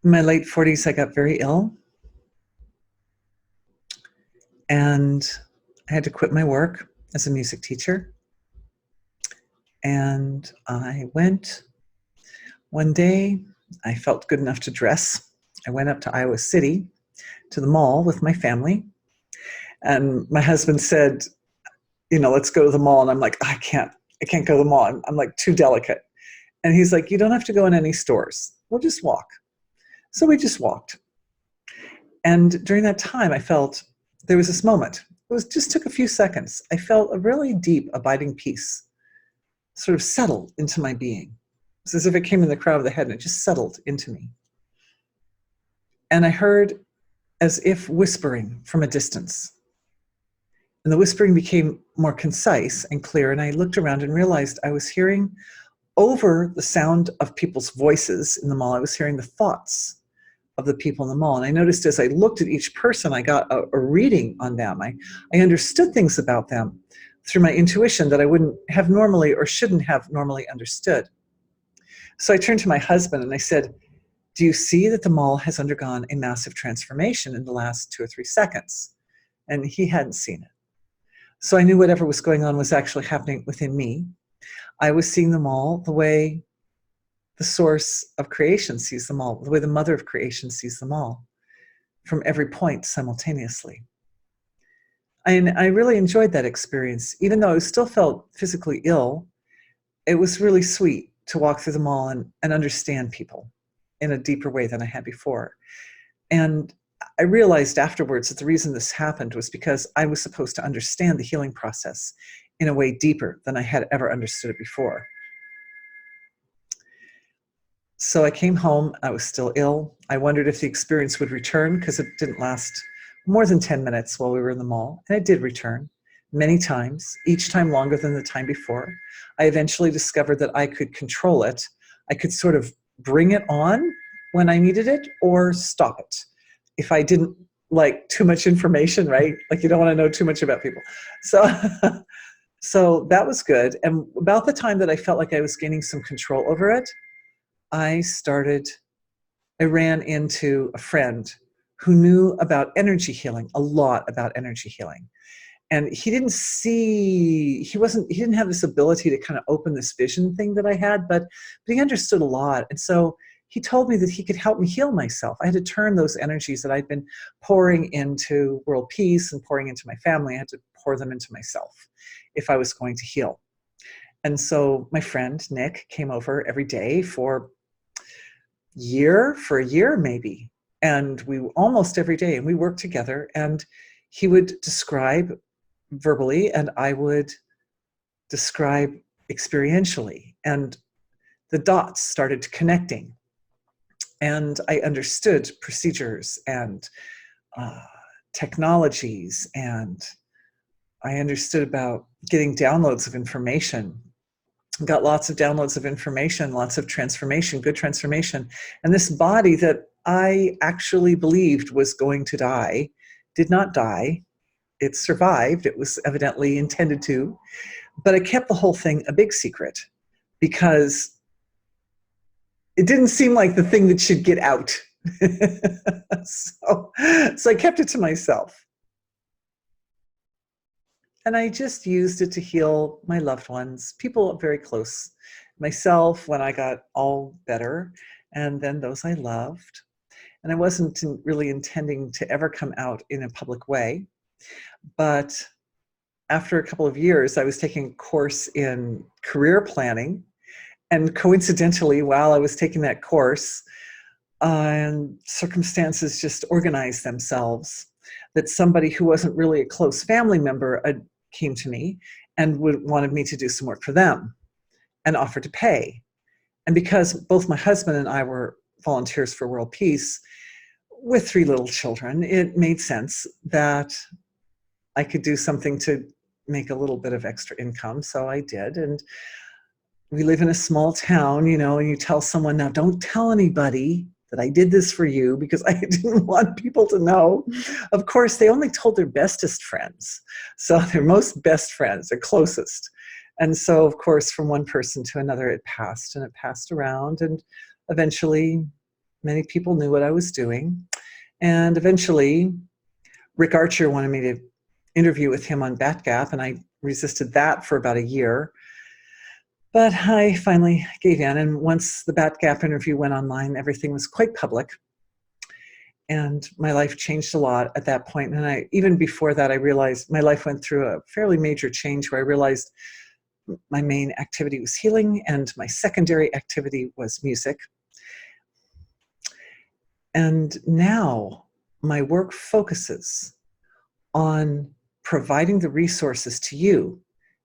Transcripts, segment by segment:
In my late 40s, I got very ill, and I had to quit my work as a music teacher. And I went one day, I felt good enough to dress. I went up to Iowa City to the mall with my family. And my husband said, let's go to the mall. And I'm like, I can't go to the mall. I'm like too delicate. And he's like, you don't have to go in any stores. We'll just walk. So we just walked. And during that time, I felt there was this moment. Just took a few seconds. I felt a really deep, abiding peace sort of settle into my being. It's as if it came in the crown of the head and it just settled into me. And I heard as if whispering from a distance. And the whispering became more concise and clear. And I looked around and realized I was hearing over the sound of people's voices in the mall. I was hearing the thoughts of the people in the mall. And I noticed as I looked at each person, I got a reading on them. I understood things about them through my intuition that I wouldn't have normally or shouldn't have normally understood. So I turned to my husband and I said, do you see that the mall has undergone a massive transformation in the last 2 or 3 seconds? And he hadn't seen it. So I knew whatever was going on was actually happening within me. I was seeing the mall the way the source of creation sees them all, the way the mother of creation sees them all, from every point simultaneously. And I really enjoyed that experience. Even though I still felt physically ill, it was really sweet to walk through the mall and understand people in a deeper way than I had before. And I realized afterwards that the reason this happened was because I was supposed to understand the healing process in a way deeper than I had ever understood it before. So I came home, I was still ill. I wondered if the experience would return because it didn't last more than 10 minutes while we were in the mall. And it did return many times, each time longer than the time before. I eventually discovered that I could control it. I could sort of bring it on when I needed it or stop it. If I didn't like too much information, right? Like you don't want to know too much about people. So that was good. And about the time that I felt like I was gaining some control over it, I ran into a friend who knew about energy healing, a lot about energy healing. And he didn't have this ability to kind of open this vision thing that I had, but he understood a lot. And so he told me that he could help me heal myself. I had to turn those energies that I'd been pouring into world peace and pouring into my family, I had to pour them into myself if I was going to heal. And so my friend, Nick, came over every day for a year maybe. And we almost every day, and we worked together, and he would describe verbally and I would describe experientially. And the dots started connecting. And I understood procedures and technologies, and I understood about getting downloads of information. Got lots of downloads of information, lots of transformation, good transformation. And this body that I actually believed was going to die did not die. It survived. It was evidently intended to. But I kept the whole thing a big secret because it didn't seem like the thing that should get out. So I kept it to myself. And I just used it to heal my loved ones, people very close, myself when I got all better, and then those I loved. And I wasn't really intending to ever come out in a public way. But after a couple of years, I was taking a course in career planning. And coincidentally, while I was taking that course, circumstances just organized themselves that somebody who wasn't really a close family member came to me and wanted me to do some work for them and offered to pay. And because both my husband and I were volunteers for world peace with 3 little children, it made sense that I could do something to make a little bit of extra income. So I did. And we live in a small town, and you tell someone, now don't tell anybody that I did this for you because I didn't want people to know. Of course, they only told their bestest friends. So their most best friends, their closest. And so, of course, from one person to another, it passed around. And eventually Many people knew what I was doing. And eventually, Rick Archer wanted me to interview with him on Bat Gap, and I resisted that for about a year. But I finally gave in, and once the Bat Gap interview went online, everything was quite public. And my life changed a lot at that point. And even before that, I realized my life went through a fairly major change where I realized my main activity was healing and my secondary activity was music. And now my work focuses on providing the resources to you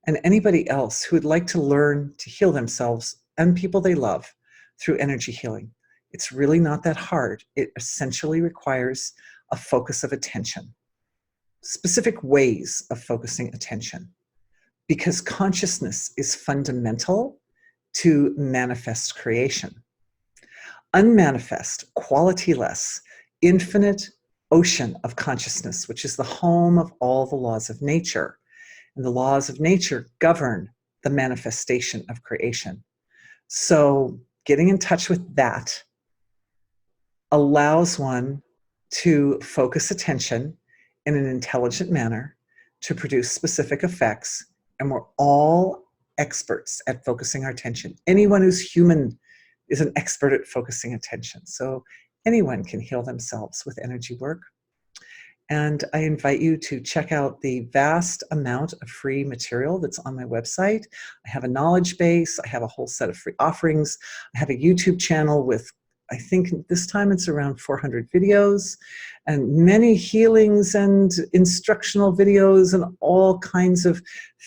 and anybody else who would like to learn to heal themselves and people they love through energy healing. It's really not that hard. It essentially requires a focus of attention, specific ways of focusing attention, because consciousness is fundamental to manifest creation. Unmanifest, qualityless, infinite ocean of consciousness, which is the home of all the laws of nature. And the laws of nature govern the manifestation of creation. So getting in touch with that allows one to focus attention in an intelligent manner to produce specific effects. And we're all experts at focusing our attention. Anyone who's human is an expert at focusing attention. So anyone can heal themselves with energy work. And I invite you to check out the vast amount of free material that's on my website. I have a knowledge base. I have a whole set of free offerings. I have a YouTube channel with, I think this time it's around 400 videos and many healings and instructional videos and all kinds of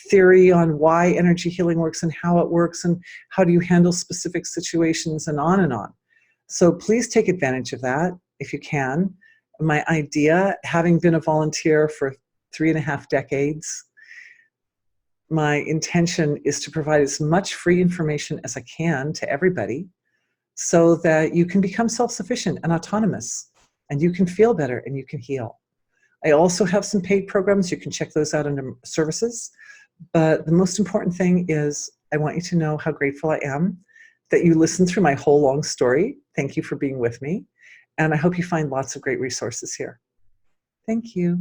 theory on why energy healing works and how it works and how do you handle specific situations and on and on. So please take advantage of that if you can. My idea, having been a volunteer for 3.5 decades, my intention is to provide as much free information as I can to everybody so that you can become self-sufficient and autonomous and you can feel better and you can heal. I also have some paid programs. You can check those out under services. But the most important thing is I want you to know how grateful I am that you listened through my whole long story. Thank you for being with me. And I hope you find lots of great resources here. Thank you.